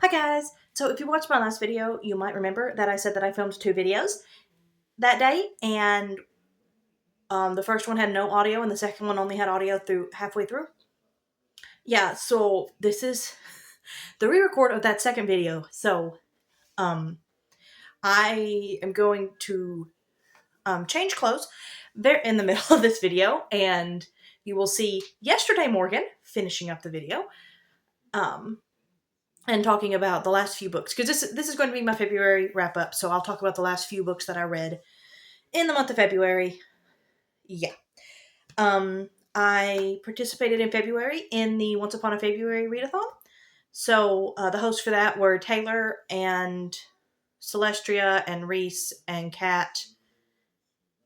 Hi guys! So if you watched my last video, you might remember that I said that I filmed 2 videos that day, and the first one had no audio, and the second one only had audio through halfway through. Yeah, so this is the re-record of that second video. So, I am going to change clothes there in the middle of this video, and you will see yesterday Morgan finishing up the video. And talking about the last few books, because this is going to be my February wrap up. So I'll talk about the last few books that I read in the month of February. Yeah. I participated in February in the Once Upon a February readathon. So the hosts for that were Taylor and Celestria and Reese and Kat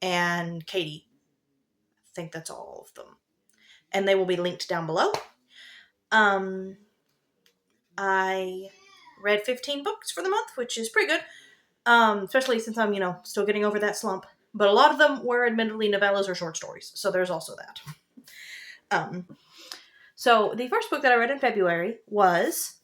and Katie. I think that's all of them, and they will be linked down below. I read 15 books for the month, which is pretty good. Especially since I'm, still getting over that slump. But a lot of them were admittedly novellas or short stories, so there's also that. So the first book that I read in February was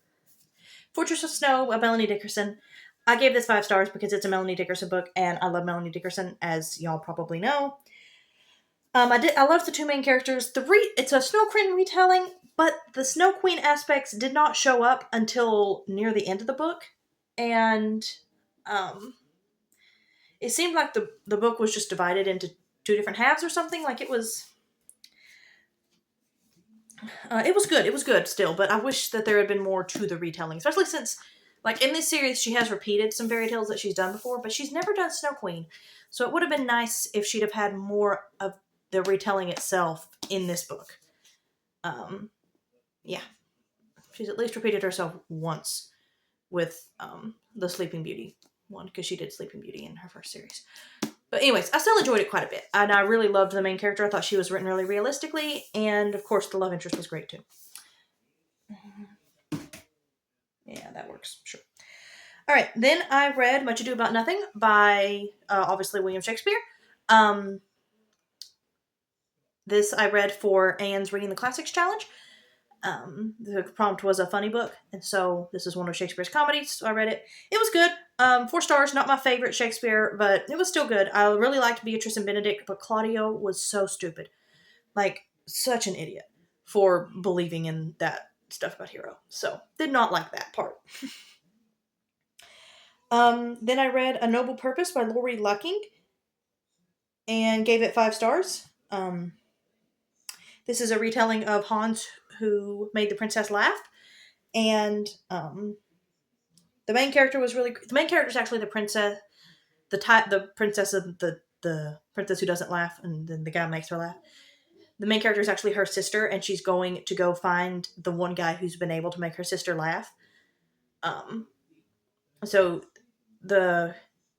Fortress of Snow by Melanie Dickerson. I gave this 5 stars because it's a Melanie Dickerson book, and I love Melanie Dickerson, as y'all probably know. I loved the 2 main characters. It's a Snow Queen retelling, but the Snow Queen aspects did not show up until near the end of the book, and it seemed like the book was just divided into 2 different halves or something. Like it was good. It was good still, but I wish that there had been more to the retelling, especially since, like, in this series, she has repeated some fairy tales that she's done before, but she's never done Snow Queen. So it would have been nice if she'd have had more of the retelling itself in this book. Yeah. She's at least repeated herself once with the Sleeping Beauty one, because she did Sleeping Beauty in her first series. But anyways, I still enjoyed it quite a bit, and I really loved the main character. I thought she was written really realistically, and of course the love interest was great too. Yeah, that works, sure. Alright, then I read Much Ado About Nothing by, obviously, William Shakespeare. This I read for Anne's Reading the Classics Challenge. The prompt was a funny book, and so this is one of Shakespeare's comedies, so I read it. It was good. 4 stars, not my favorite Shakespeare, but it was still good. I really liked Beatrice and Benedict, but Claudio was so stupid. Like, such an idiot for believing in that stuff about Hero. So, did not like that part. Then I read A Noble Purpose by Lori Lucking, and gave it 5 stars. This is a retelling of Hans Who Made the Princess Laugh, and the main character was really. The main character is actually the princess, the princess of the princess who doesn't laugh, and then the guy makes her laugh. The main character is actually her sister, and she's going to go find the one guy who's been able to make her sister laugh. So the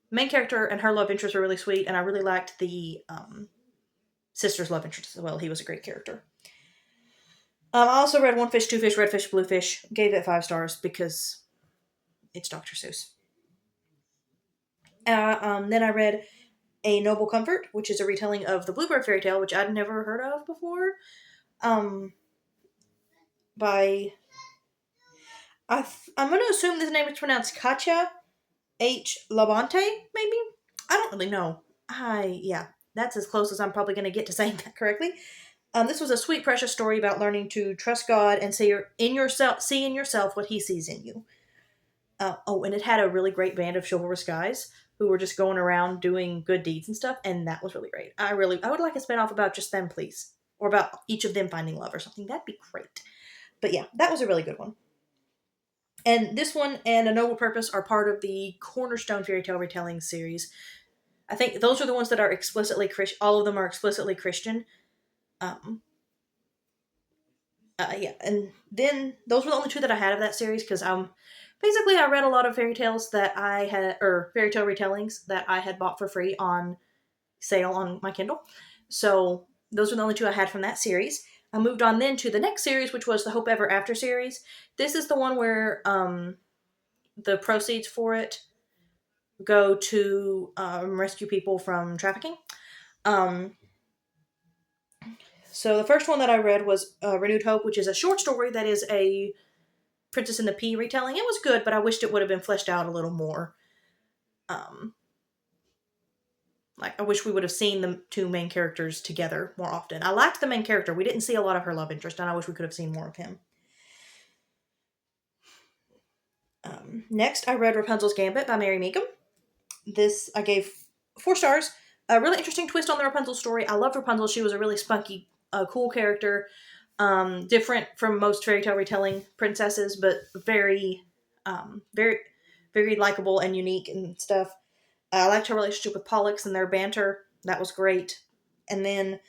main character and her love interest were really sweet, and I really liked the sister's love interest as well. He was a great character. I also read One Fish, Two Fish, Red Fish, Blue Fish. Gave it 5 stars because it's Dr. Seuss. Then I read A Noble Comfort, which is a retelling of the Bluebird fairy tale, which I'd never heard of before. By I'm going to assume this name is pronounced Katja H. Labonte, maybe? I don't really know. Yeah, that's as close as I'm probably going to get to saying that correctly. This was a sweet, precious story about learning to trust God and see in yourself what He sees in you. And it had a really great band of chivalrous guys who were just going around doing good deeds and stuff, and that was really great. I would like a spinoff about just them, please, or about each of them finding love or something. That'd be great. But yeah, that was a really good one. And this one and A Noble Purpose are part of the Cornerstone Fairy Tale Retelling series. I think those are the ones that are explicitly Christian. All of them are explicitly Christian. Yeah, and then those were the only 2 that I had of that series, because basically I read a lot of fairy tales that I had, or fairy tale retellings that I had bought for free on sale on my Kindle. So those were the only 2 I had from that series. I moved on then to the next series, which was the Hope Ever After series. This is the one where the proceeds for it go to rescue people from trafficking. So the first one that I read was Renewed Hope, which is a short story that is a Princess and the Pea retelling. It was good, but I wished it would have been fleshed out a little more. Like, I wish we would have seen the two main characters together more often. I liked the main character. We didn't see a lot of her love interest, and I wish we could have seen more of him. Next, I read Rapunzel's Gambit by Mary Meekum. This I gave 4 stars. A really interesting twist on the Rapunzel story. I loved Rapunzel. She was a really spunky, cool character. Different from most fairy tale retelling princesses, but very, very, very likable and unique and stuff. I liked her relationship with Pollux and their banter. That was great. And then,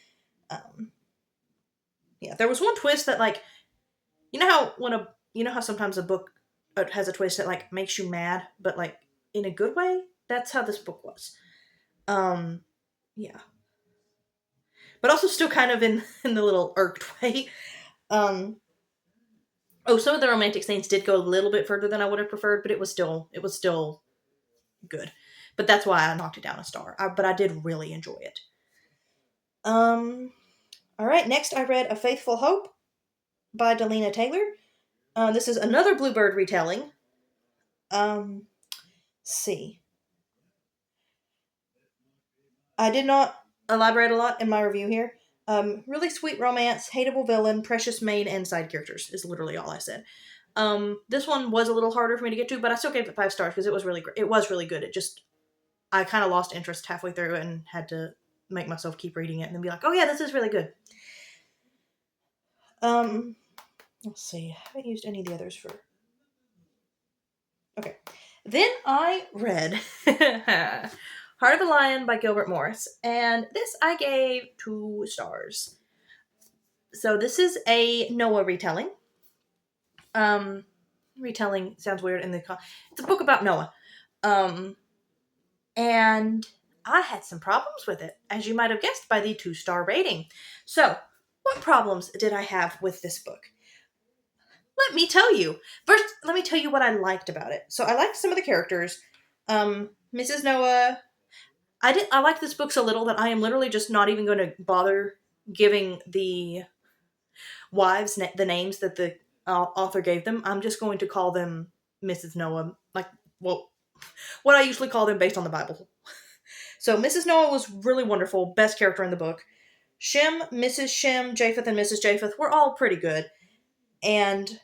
there was one twist that, like, you know how sometimes a book has a twist that, like, makes you mad, but, like, in a good way? That's how this book was. Yeah. But also still kind of in the little irked way. Some of the romantic scenes did go a little bit further than I would have preferred, but it was still good. But that's why I knocked it down a star. But I did really enjoy it. All right, next I read A Faithful Hope by Delina Taylor. This is another Bluebird retelling. Let's see. I did not elaborate a lot in my review here. Really sweet romance, hateable villain, precious maid, and side characters is literally all I said. This one was a little harder for me to get to, but I still gave it 5 stars because it was really great. It was really good. I kind of lost interest halfway through and had to make myself keep reading it and then be like, oh yeah, this is really good. Let's see. I haven't used any of the others for... Okay. Then I read Heart of the Lion by Gilbert Morris, and this I gave 2 stars. So this is a Noah retelling. Retelling sounds weird it's a book about Noah. And I had some problems with it, as you might have guessed by the 2-star rating. So, what problems did I have with this book? Let me tell you. First, let me tell you what I liked about it. So, I liked some of the characters. Mrs. Noah... I like this book so little that I am literally just not even going to bother giving the wives the names that the author gave them. I'm just going to call them Mrs. Noah, what I usually call them based on the Bible. So Mrs. Noah was really wonderful, best character in the book. Shem, Mrs. Shem, Japheth, and Mrs. Japheth were all pretty good. And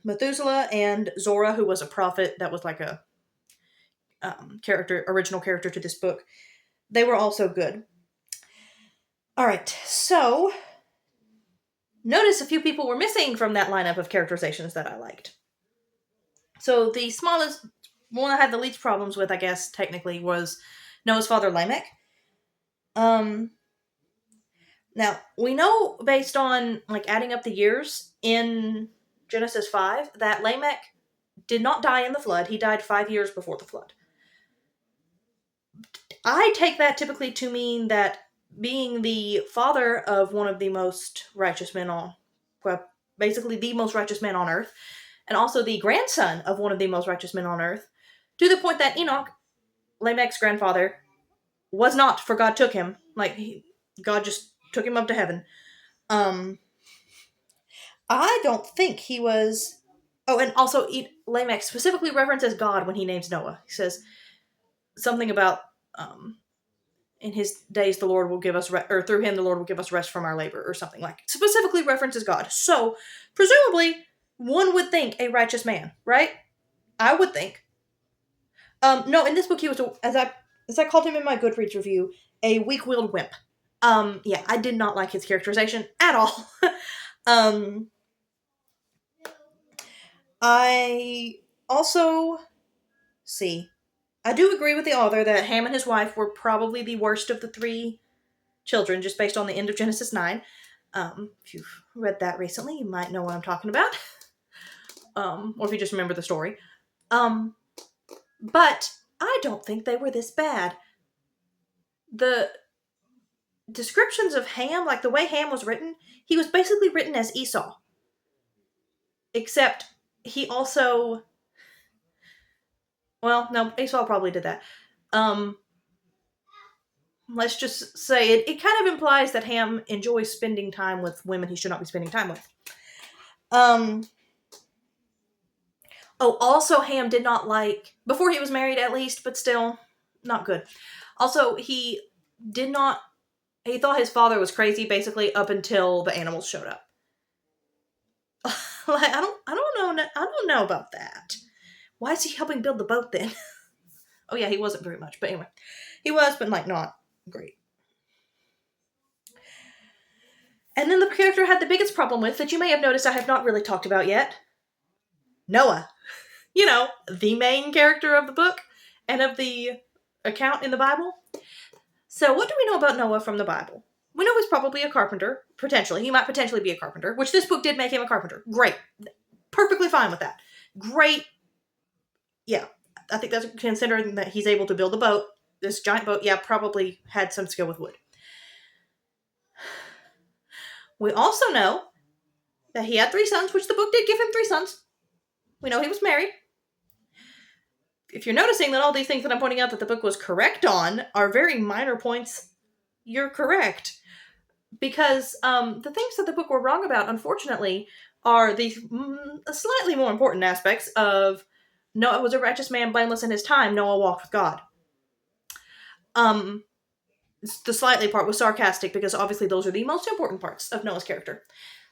Methuselah and Zora, who was a prophet, that was like a original character to this book, they were also good. Alright, so notice a few people were missing from that lineup of characterizations that I liked. So the smallest one I had the least problems with, I guess, technically, was Noah's father, Lamech. Now, we know, based on, adding up the years in Genesis 5, that Lamech did not die in the flood. He died 5 years before the flood. I take that typically to mean that being the father of one of the most righteous men basically the most righteous man on earth, and also the grandson of one of the most righteous men on earth, to the point that Enoch, Lamech's grandfather, was not, for God took him. God just took him up to heaven. I don't think he was... Oh, and also Lamech specifically references God when he names Noah. He says something about, in his days the Lord will give us, or through him the Lord will give us rest from our labor, or something specifically references God. So, presumably, one would think a righteous man, right? I would think. No, in this book he was, as I called him in my Goodreads review, a weak-willed wimp. Yeah, I did not like his characterization at all. I also... I do agree with the author that Ham and his wife were probably the worst of the 3 children, just based on the end of Genesis 9. If you've read that recently, you might know what I'm talking about. Or if you just remember the story. But I don't think they were this bad. The descriptions of Ham, the way Ham was written, he was basically written as Esau. Except he also... Well, no, Esau probably did that. Let's just say it kind of implies that Ham enjoys spending time with women he should not be spending time with. Oh, also Ham did not like, before he was married at least, but still, not good. Also, did not, he thought his father was crazy basically up until the animals showed up. Like, I don't know about that. Why is he helping build the boat then? Oh yeah, he wasn't very much, but anyway. He was, but like not great. And then the character I had the biggest problem with, that you may have noticed I have not really talked about yet, Noah. You know, the main character of the book and of the account in the Bible. So what do we know about Noah from the Bible? We know he's probably a carpenter, potentially. He might potentially be a carpenter, which this book did make him a carpenter. Great. Perfectly fine with that. Great. Yeah. I think that's considering that he's able to build a boat. This giant boat, yeah, probably had some skill with wood. We also know that he had 3 sons, which the book did give him 3 sons. We know he was married. If you're noticing that all these things that I'm pointing out that the book was correct on are very minor points, you're correct. Because the things that the book were wrong about, unfortunately, are the slightly more important aspects of Noah was a righteous man, blameless in his time, Noah walked with God. The slightly part was sarcastic because obviously those are the most important parts of Noah's character.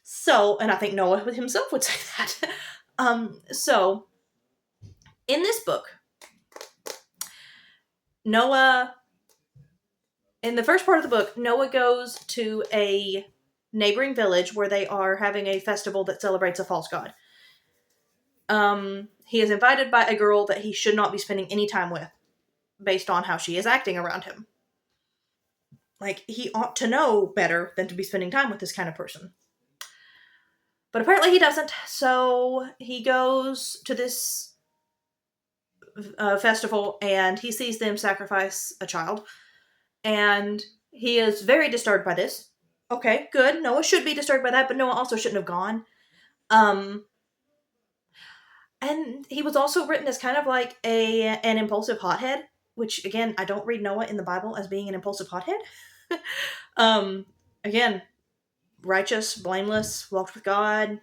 So, and I think Noah himself would say that. So, in this book, Noah, in the first part of the book, Noah goes to a neighboring village where they are having a festival that celebrates a false god. He is invited by a girl that he should not be spending any time with, based on how she is acting around him. Like, he ought to know better than to be spending time with this kind of person. But apparently he doesn't, so he goes to this festival and he sees them sacrifice a child. And he is very disturbed by this. Okay, good. Noah should be disturbed by that, but Noah also shouldn't have gone. And he was also written as kind of like an impulsive hothead, which, again, I don't read Noah in the Bible as being an impulsive hothead. Again, righteous, blameless, walked with God.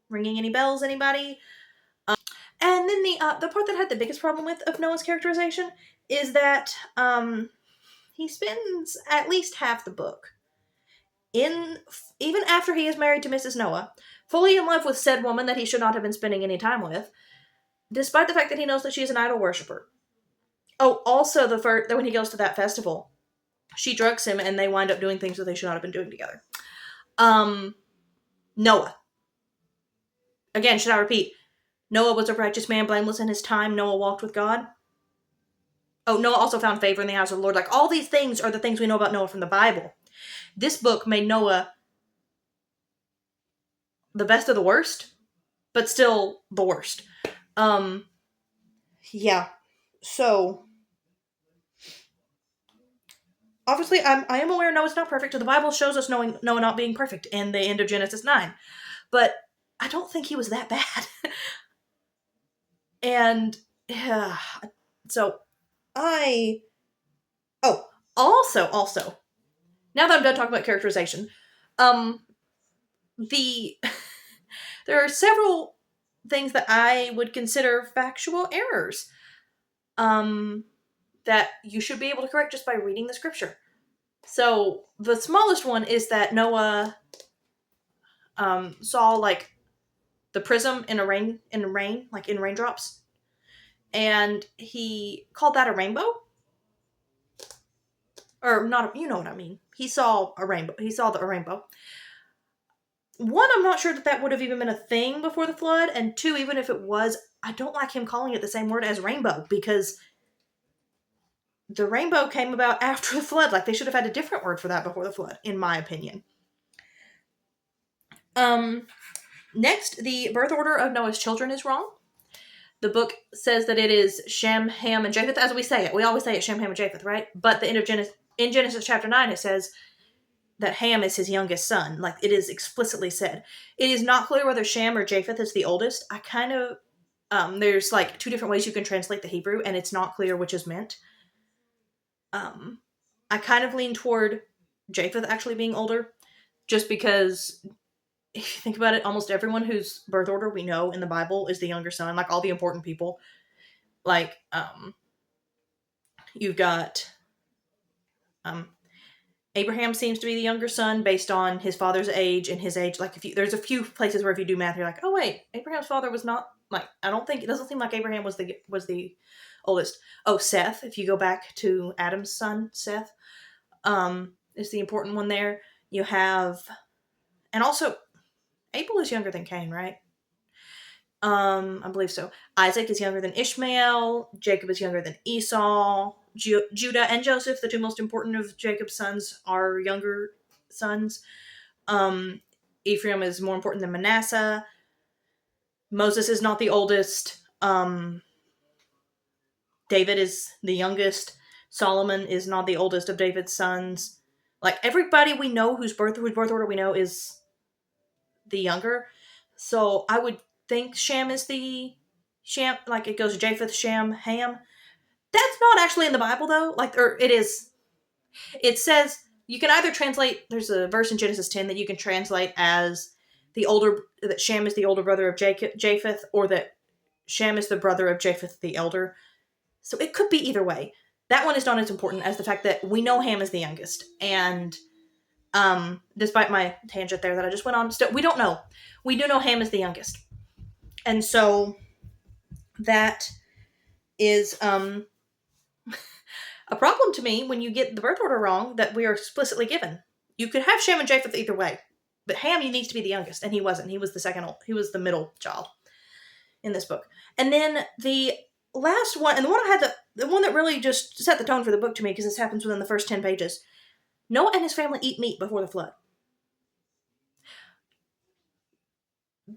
Ringing any bells, anybody? And then the part that I had the biggest problem with of Noah's characterization is that he spends at least half the book, even after he is married to Mrs. Noah, fully in love with said woman that he should not have been spending any time with, despite the fact that he knows that she is an idol worshiper. Oh, also when he goes to that festival, she drugs him and they wind up doing things that they should not have been doing together. Noah. Again, should I repeat? Noah was a righteous man, blameless in his time. Noah walked with God. Oh, Noah also found favor in the eyes of the Lord. Like, all these things are the things we know about Noah from the Bible. This book made Noah the best of the worst, but still the worst. Yeah. So, obviously, I am aware Noah's not perfect. The Bible shows us Noah not being perfect in the end of Genesis 9. But I don't think he was that bad. And, yeah. So, also, now that I'm done talking about characterization, there are several things that I would consider factual errors, that you should be able to correct just by reading the scripture. So, the smallest one is that Noah, saw, like, the prism in rain, like in raindrops, and he called that a rainbow? Or not, you know what I mean. He saw a rainbow. He saw a rainbow. One, I'm not sure that would have even been a thing before the flood, and 2, even if it was, I don't like him calling it the same word as rainbow, because the rainbow came about after the flood. Like, they should have had a different word for that before the flood, in my opinion. Next, the birth order of Noah's children is wrong. The book says that it is Shem, Ham, and Japheth, as we say it. We always say it's Shem, Ham, and Japheth, right? But in Genesis chapter 9, it says that Ham is his youngest son. Like, it is explicitly said. It is not clear whether Shem or Japheth is the oldest. I kind of, there's like 2 different ways you can translate the Hebrew, and it's not clear which is meant. I kind of lean toward Japheth actually being older, just because if you think about it, almost everyone whose birth order we know in the Bible is the younger son, like all the important people. Like, you've got, um, Abraham seems to be the younger son based on his father's age and his age. Like, there's a few places where if you do math, you're like, oh wait, Abraham's father was not, like, I don't think, it doesn't seem like Abraham was the oldest. Oh, Seth, if you go back to Adam's son, Seth, is the important one there. You have, and also, Abel is younger than Cain, right? I believe so. Isaac is younger than Ishmael. Jacob is younger than Esau. Judah and Joseph, the two most important of Jacob's sons, are younger sons. Ephraim is more important than Manasseh. Moses is not the oldest. David is the youngest. Solomon is not the oldest of David's sons. Like, everybody we know whose birth order we know is the younger. So I would think Shem is the Shem, like it goes Japheth, Shem, Ham. That's not actually in the Bible though. Like, or it is. It says you can either translate. There's a verse in Genesis 10 that you can translate as that Shem is the older brother of Japheth, or that Shem is the brother of Japheth the elder. So it could be either way. That one is not as important as the fact that we know Ham is the youngest, and despite my tangent there that I just went on, still we don't know. We do know Ham is the youngest, and so that is a problem to me when you get the birth order wrong that we are explicitly given. You could have Shem and Japheth either way, but Ham needs to be the youngest, and he wasn't. He was the second. He was the middle child in this book. And then the last one, and the one that really just set the tone for the book to me, because this happens within the first 10 pages. Noah and his family eat meat before the flood.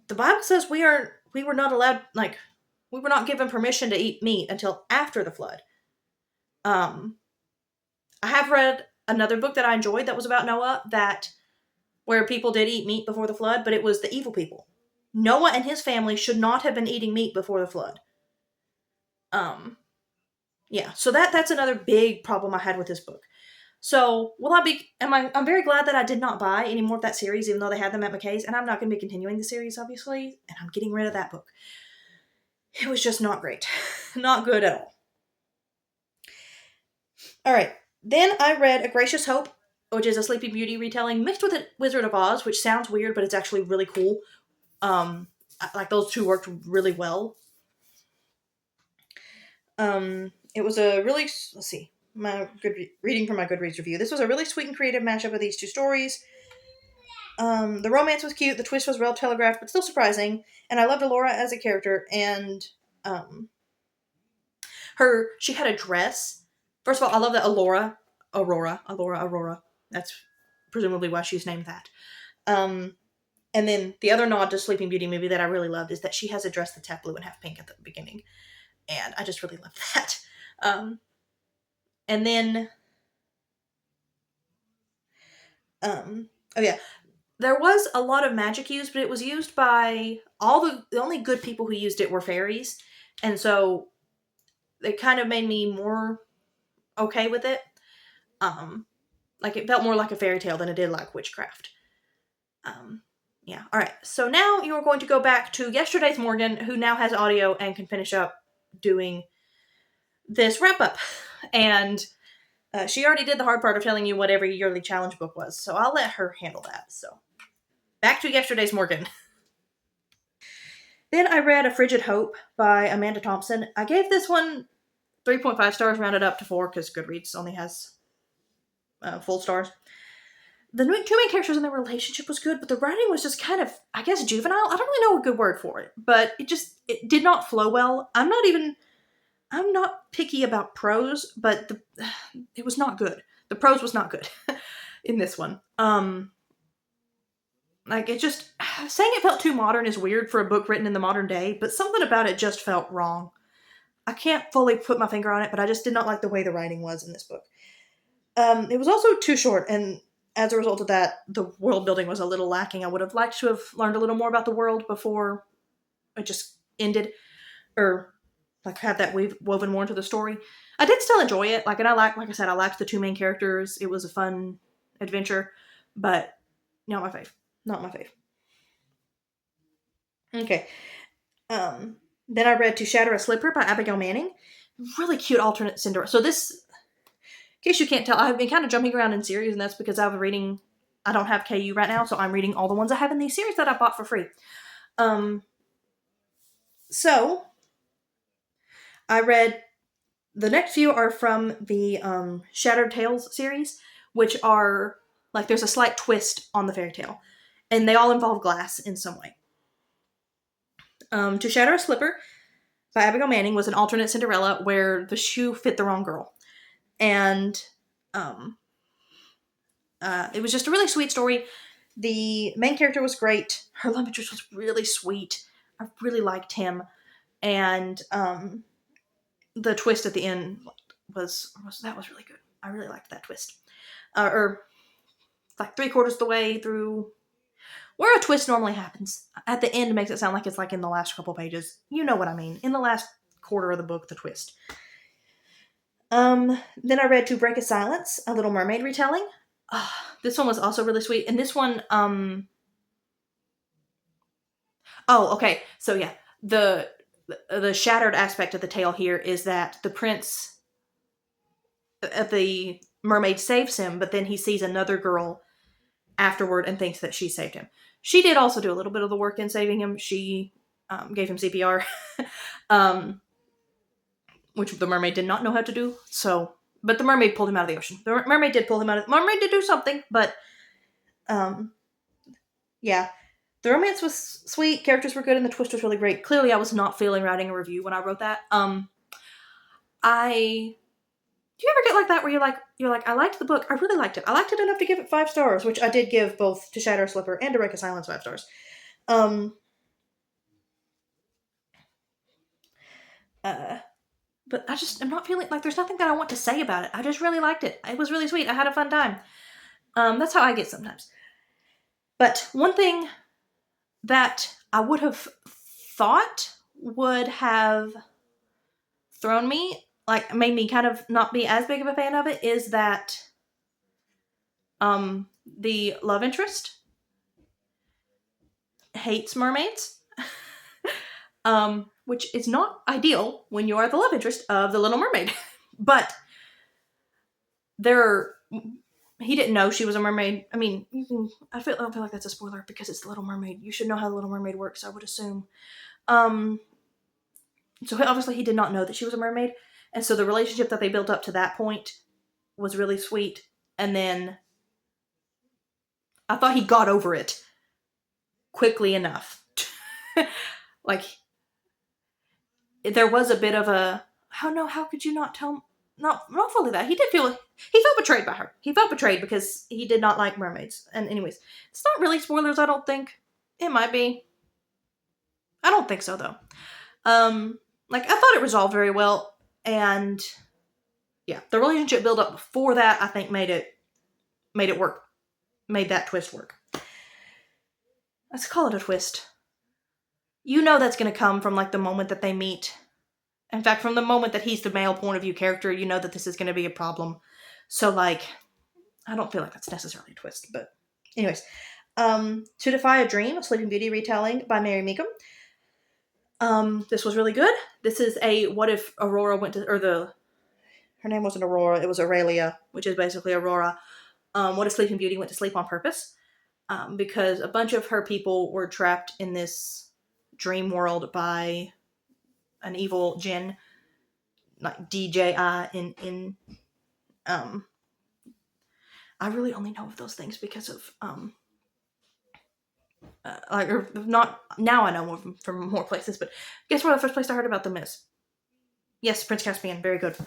The Bible says we were not allowed, like, we were not given permission to eat meat until after the flood. I have read another book that I enjoyed that was about Noah, where people did eat meat before the flood, but it was the evil people. Noah and his family should not have been eating meat before the flood. Yeah, so that's another big problem I had with this book. So, I'm very glad that I did not buy any more of that series, even though they had them at McKay's, and I'm not going to be continuing the series, obviously, and I'm getting rid of that book. It was just not great. Not good at all. Alright, then I read A Gracious Hope, which is a Sleeping Beauty retelling mixed with a Wizard of Oz, which sounds weird, but it's actually really cool. Like, those two worked really well. It was a really, let's see, reading from my Goodreads review. This was a really sweet and creative mashup of these two stories. The romance was cute, the twist was well telegraphed, but still surprising, and I loved Alora as a character, and, she had a dress. First of all, I love that Aurora, that's presumably why she's named that. And then the other nod to Sleeping Beauty movie that I really loved is that she has a dress that's half blue and half pink at the beginning. And I just really love that. And then, oh yeah, there was a lot of magic used, but it was used by the only good people who used it were fairies. And so it kind of made me more okay with it. Like, it felt more like a fairy tale than it did like witchcraft. Yeah. All right. So now you are going to go back to yesterday's Morgan, who now has audio and can finish up doing this wrap up. And she already did the hard part of telling you what every yearly challenge book was, so I'll let her handle that. So back to yesterday's Morgan. Then I read A Frigid Hope by Amanda Thompson. I gave this one 3.5 stars, rounded up to 4 because Goodreads only has full stars. The two main characters in their relationship was good, but the writing was just kind of, I guess, juvenile. I don't really know a good word for it, but it did not flow well. I'm not picky about prose, but it was not good. The prose was not good in this one. Like, it just, saying it felt too modern is weird for a book written in the modern day, but something about it just felt wrong. I can't fully put my finger on it, but I just did not like the way the writing was in this book. It was also too short, and as a result of that, the world building was a little lacking. I would have liked to have learned a little more about the world before it just ended, or like had that woven more into the story. I did still enjoy it, like I said, I liked the two main characters. It was a fun adventure, but not my fave. Okay. Then I read To Shatter a Slipper by Abigail Manning. Really cute alternate Cinderella. So this, in case you can't tell, I've been kind of jumping around in series, and that's because I don't have KU right now, so I'm reading all the ones I have in these series that I bought for free. Um, so I read, the next few are from the Shattered Tales series, which are, like, there's a slight twist on the fairy tale, and they all involve glass in some way. To Shatter a Slipper by Abigail Manning was an alternate Cinderella where the shoe fit the wrong girl. And um, it was just a really sweet story. The main character was great. Her love interest was really sweet. I really liked him. And the twist at the end was really good. I really liked that twist. Or like 3/4 of the way through, where a twist normally happens. At the end, it makes it sound like it's like in the last couple pages. You know what I mean. In the last quarter of the book, the twist. Then I read To Break a Silence, a Little Mermaid retelling. This one was also really sweet. And this one, oh, okay. So yeah, the shattered aspect of the tale here is that the prince, the mermaid saves him, but then he sees another girl afterward and thinks that she saved him. She did also do a little bit of the work in saving him. She gave him CPR, which the mermaid did not know how to do. So, but the mermaid pulled him out of the ocean. The mermaid did pull him out of. The mermaid did do something, but yeah, the romance was sweet. Characters were good, and the twist was really great. Clearly, I was not feeling writing a review when I wrote that. Do you ever get like that where you're like, I liked the book. I really liked it. I liked it enough to give it 5 stars, which I did give both To Shatter a Slipper and To Break a Silence 5 stars. But I'm not feeling like there's nothing that I want to say about it. I just really liked it. It was really sweet. I had a fun time. That's how I get sometimes. But one thing that I would have thought would have thrown me, like made me kind of not be as big of a fan of it, is that the love interest hates mermaids. Which is not ideal when you are the love interest of the Little Mermaid. But he didn't know she was a mermaid. I mean, I don't feel like that's a spoiler because it's the Little Mermaid. You should know how the Little Mermaid works, I would assume. So obviously he did not know that she was a mermaid. And so the relationship that they built up to that point was really sweet. And then I thought he got over it quickly enough. Like, there was a bit of a, how could you not tell, not fully that. He felt betrayed by her. He felt betrayed because he did not like mermaids. And anyways, it's not really spoilers, I don't think. It might be. I don't think so, though. Like, I thought it resolved very well, and yeah, the relationship build up before that, I think, made it work. Made that twist work. Let's call it a twist. You know that's going to come from, like, the moment that they meet. In fact, from the moment that he's the male point of view character, you know that this is going to be a problem. So, like, I don't feel like that's necessarily a twist, but anyways. To Defy a Dream, a Sleeping Beauty retelling by Mary Meekum. This was really good. This is a what if Aurora went to, her name wasn't Aurora, it was Aurelia, which is basically Aurora. What if Sleeping Beauty went to sleep on purpose? Because a bunch of her people were trapped in this dream world by an evil djinn, like DJI in I really only know of those things because of or not now. I know them from more places, but guess where the first place I heard about them is? Yes, Prince Caspian. Very good.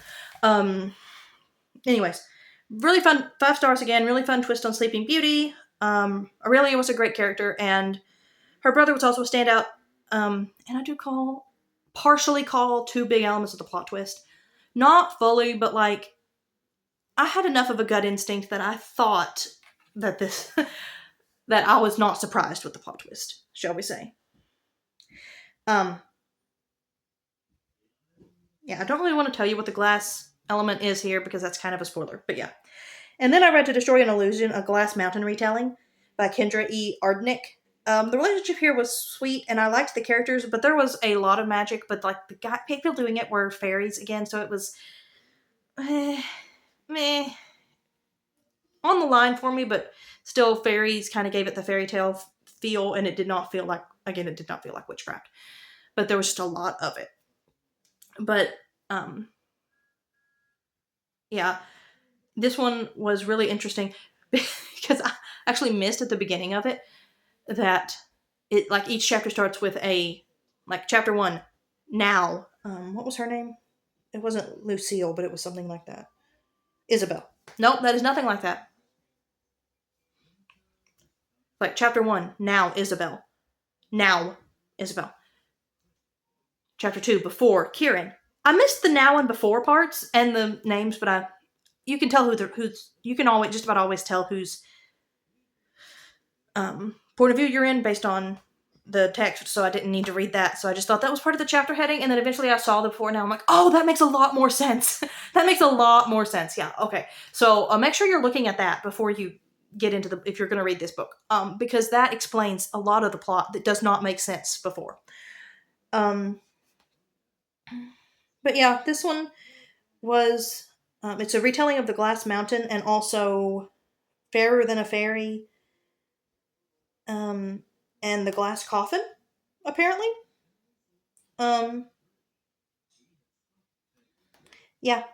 Anyways, really fun. 5 stars again. Really fun twist on Sleeping Beauty. Aurelia was a great character, and her brother was also a standout. And I do partially call 2 big elements of the plot twist. Not fully, but like, I had enough of a gut instinct that I thought that that I was not surprised with the plot twist, shall we say. Yeah, I don't really want to tell you what the glass element is here because that's kind of a spoiler, but yeah. And then I read To Destroy an Illusion, a Glass Mountain retelling by Kendra E. Ardnick. The relationship here was sweet, and I liked the characters, but there was a lot of magic. But like the guy, people doing it were fairies again, so it was meh on the line for me. But still, fairies kind of gave it the fairy tale feel, and it did not feel like it did not feel like witchcraft. But there was just a lot of it. But yeah, this one was really interesting because I actually missed at the beginning of it that it like each chapter starts with a like chapter one now. What was her name? It wasn't Lucille, but it was something like that. Isabel. Nope, that is nothing like that. Like chapter one now Isabel. Now Isabel. Chapter two before Kieran. I missed the now and before parts and the names, but you can tell who's you can always just about always tell whose point of view you're in based on the text, so I didn't need to read that. So I just thought that was part of the chapter heading, and then eventually I saw the before. Now I'm like, oh, that makes a lot more sense. That makes a lot more sense. Yeah, okay. So make sure you're looking at that before you get into if you're going to read this book, because that explains a lot of the plot that does not make sense before. But yeah, this one was it's a retelling of the Glass Mountain and also Fairer Than a Fairy, and the Glass Coffin, apparently. Um, yeah.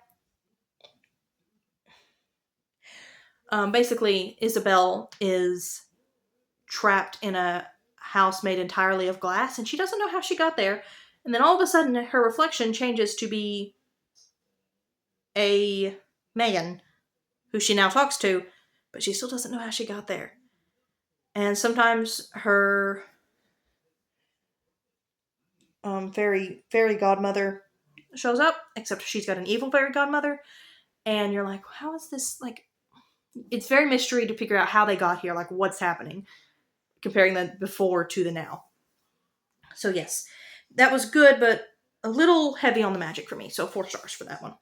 Basically, Isabel is trapped in a house made entirely of glass, and she doesn't know how she got there. And then all of a sudden, her reflection changes to be a man who she now talks to, but she still doesn't know how she got there. And sometimes her fairy godmother shows up, except she's got an evil fairy godmother, and you're like, how is this like? It's very mystery to figure out how they got here, like what's happening, comparing the before to the now. So yes, that was good, but a little heavy on the magic for me. So 4 stars for that one.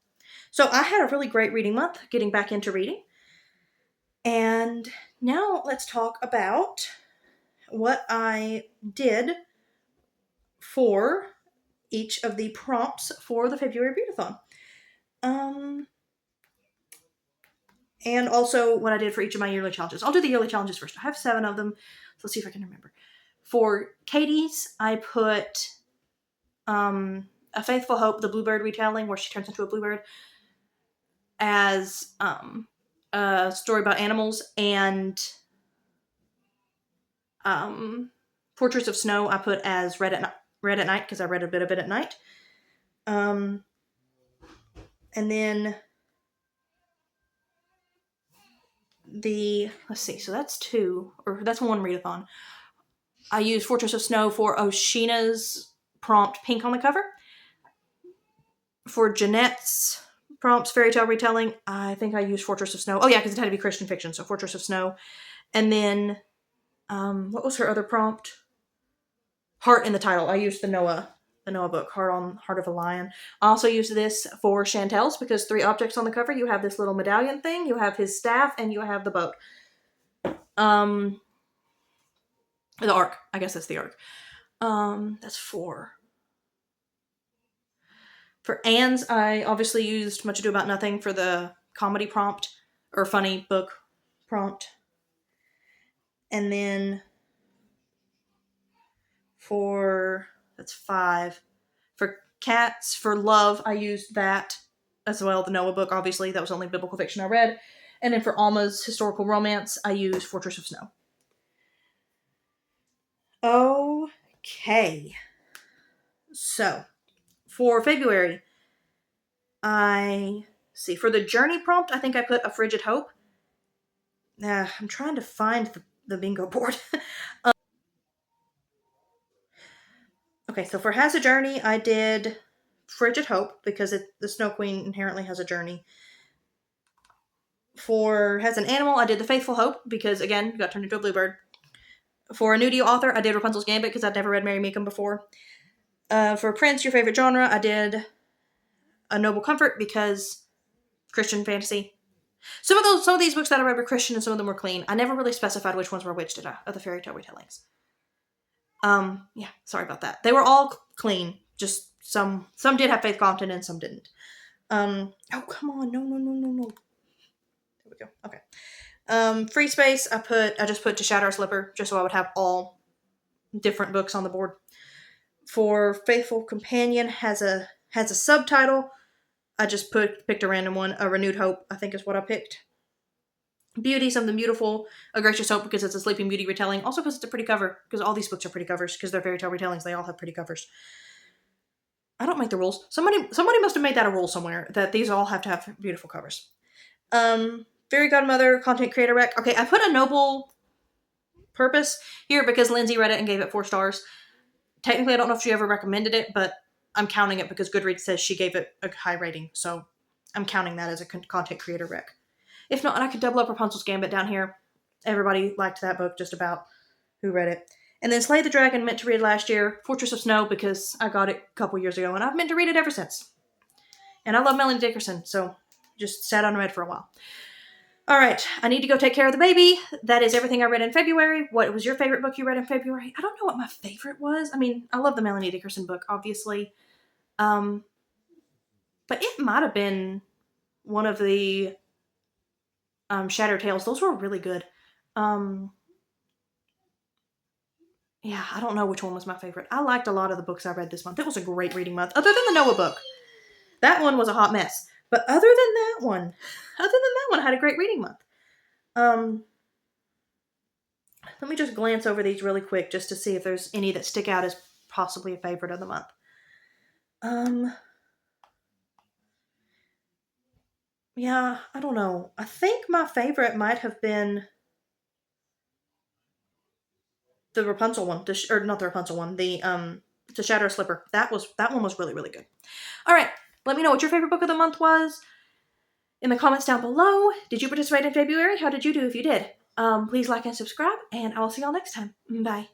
So I had a really great reading month, getting back into reading. And now let's talk about what I did for each of the prompts for the February readathon. And also what I did for each of my yearly challenges. I'll do the yearly challenges first. I have 7 of them. So let's see if I can remember. For Katie's, I put A Faithful Hope, the Bluebird retelling, where she turns into a bluebird, as a story about animals, and Portraits of Snow I put as read at night because I read a bit of it at night. And then let's see, so that's 2, or that's 1 readathon. I used Fortress of Snow for Oshina's prompt, pink on the cover. For Jeanette's prompts, fairy tale retelling, I think I used Fortress of Snow. Oh yeah, because it had to be Christian fiction, so Fortress of Snow. And then, what was her other prompt? Heart in the title. I used the Noah book, Heart of a Lion. I also used this for Chantel's because 3 objects on the cover. You have this little medallion thing, you have his staff, and you have the boat. The arc. I guess that's the arc. That's 4. For Anne's, I obviously used Much Ado About Nothing for the comedy prompt, or funny book prompt. And then that's 5. For Cats, for Love, I used that as well, the Noah book, obviously. That was the only biblical fiction I read. And then for Alma's historical romance, I used Fortress of Snow. Okay. So, for February, for the journey prompt, I think I put A Frigid Hope. I'm trying to find the bingo board. Okay, so for Has a Journey, I did Frigid Hope because the Snow Queen inherently has a journey. For Has an Animal, I did The Faithful Hope because, again, got turned into a bluebird. For a nudie author, I did Rapunzel's Gambit because I'd never read Mary Meekum before. For Prince, your favorite genre, I did A Noble Comfort because Christian fantasy. Some of these books that I read were Christian and some of them were clean. I never really specified which ones were which of the fairy tale retellings. Yeah, sorry about that. They were all clean. Just some did have faith content and some didn't. Oh come on, no. There we go. Okay. Free space. I just put To Shatter a Slipper just so I would have all different books on the board. For Faithful Companion has a subtitle. I just picked a random one. A Renewed Hope, I think is what I picked. Beauty, Something Beautiful, A Gracious Hope because it's a Sleeping Beauty retelling. Also because it's a pretty cover, because all these books are pretty covers, because they're fairy tale retellings. They all have pretty covers. I don't make the rules. Somebody must have made that a rule somewhere, that these all have to have beautiful covers. Fairy Godmother, Content Creator Rec. Okay, I put a Noble Purpose here because Lindsay read it and gave it 4 stars. Technically, I don't know if she ever recommended it, but I'm counting it because Goodreads says she gave it a high rating, so I'm counting that as a content creator rec. If not, I could double up Rapunzel's Gambit down here. Everybody liked that book just about who read it. And then Slay the Dragon, meant to read last year. Fortress of Snow, because I got it a couple years ago, and I've meant to read it ever since. And I love Melanie Dickerson, so just sat unread for a while. All right, I need to go take care of the baby. That is everything I read in February. What was your favorite book you read in February? I don't know what my favorite was. I mean, I love the Melanie Dickerson book, obviously. But it might have been one of the Shattered Tales. Those were really good. Yeah, I don't know which one was my favorite. I liked a lot of the books I read this month. It was a great reading month, other than the Noah book. That one was a hot mess. But other than that one, I had a great reading month. Let me just glance over these really quick just to see if there's any that stick out as possibly a favorite of the month. Yeah, I don't know. I think my favorite might have been the Rapunzel one, or not the Rapunzel one, the To Shatter a Slipper. That one was really, really good. All right, let me know what your favorite book of the month was in the comments down below. Did you participate in February? How did you do if you did? Please like and subscribe, and I will see y'all next time. Bye.